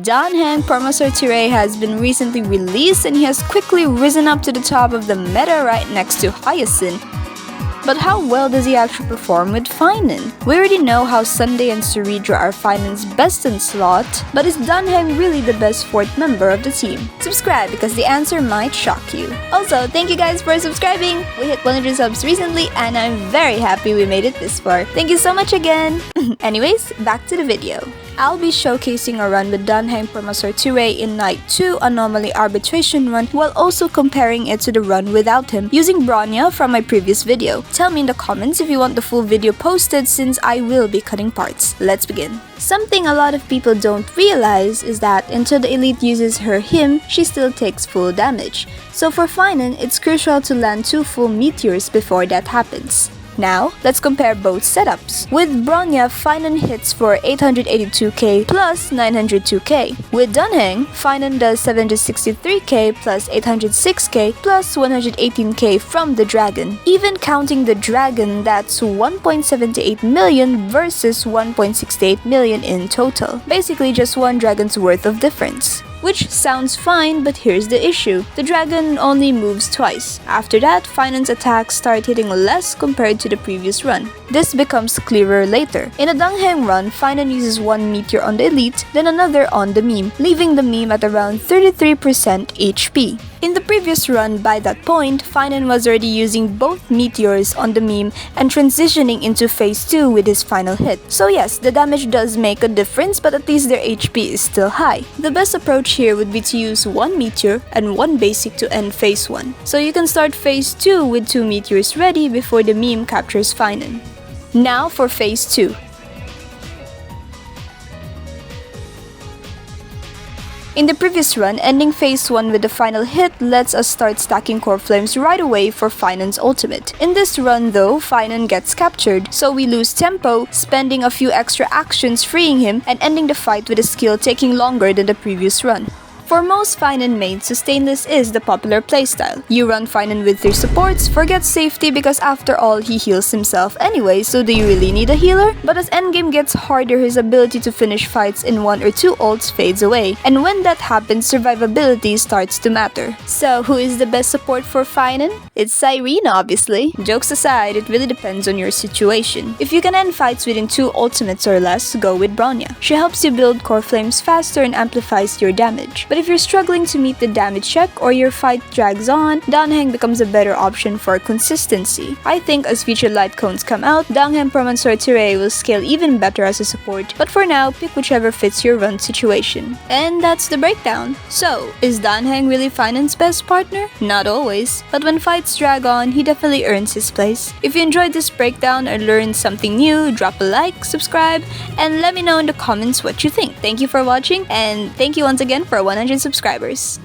Heng Permansor Terrae has been recently released and he has quickly risen up to the top of the meta right next to Hyacinth. But how well does he actually perform with Phainon? We already know how Sunday and Ceridra are Phainon's best in slot, but is Heng really the best 4th member of the team? Subscribe because the answer might shock you. Also, thank you guys for subscribing! We hit 100 subs recently and I'm very happy we made it this far. Thank you so much again! Anyways, back to the video. I'll be showcasing a run with Heng Permansor Terrae in Night 2 Anomaly Arbitration run while also comparing it to the run without him using Bronya from my previous video. Tell me in the comments if you want the full video posted since I will be cutting parts. Let's begin. Something a lot of people don't realize is that until the elite uses her him, she still takes full damage. So for Phainon, it's crucial to land 2 full meteors before that happens. Now, let's compare both setups. With Bronya, Phainon hits for 882k plus 902k. With Heng, Phainon does 763k plus 806k plus 118k from the dragon. Even counting the dragon, that's 1.78 million versus 1.68 million in total. Basically just one dragon's worth of difference. Which sounds fine, but here's the issue. The dragon only moves twice. After that, Phainon's attacks start hitting less compared to the previous run. This becomes clearer later. In a Heng run, Phainon uses one meteor on the elite, then another on the meme, leaving the meme at around 33% HP. In the previous run, by that point, Phainon was already using both meteors on the meme and transitioning into phase 2 with his final hit. So yes, the damage does make a difference, but at least their HP is still high. The best approach here would be to use one meteor and one basic to end phase 1. So you can start phase 2 with 2 meteors ready before the meme captures Phainon. Now for phase 2. In the previous run, ending phase 1 with the final hit lets us start stacking core flames right away for Phainon's ultimate. In this run though, Phainon gets captured, so we lose tempo, spending a few extra actions freeing him and ending the fight with a skill taking longer than the previous run. For most Phainon mains, Sustainless is the popular playstyle. You run Phainon with 3 supports, forget safety because after all he heals himself anyway, so do you really need a healer? But as endgame gets harder, his ability to finish fights in 1 or 2 ults fades away, and when that happens, survivability starts to matter. So who is the best support for Phainon? It's Cyrene obviously. Jokes aside, it really depends on your situation. If you can end fights within 2 ultimates or less, go with Bronya. She helps you build core flames faster and amplifies your damage. But if you're struggling to meet the damage check or your fight drags on, Heng becomes a better option for consistency. I think as future light cones come out, Heng Permansor Terrae will scale even better as a support, but for now, pick whichever fits your run situation. And that's the breakdown. So, is Heng really Phainon's best partner? Not always, but when fights drag on, he definitely earns his place. If you enjoyed this breakdown or learned something new, drop a like, subscribe, and let me know in the comments what you think. Thank you for watching, and thank you once again for 100 subscribers.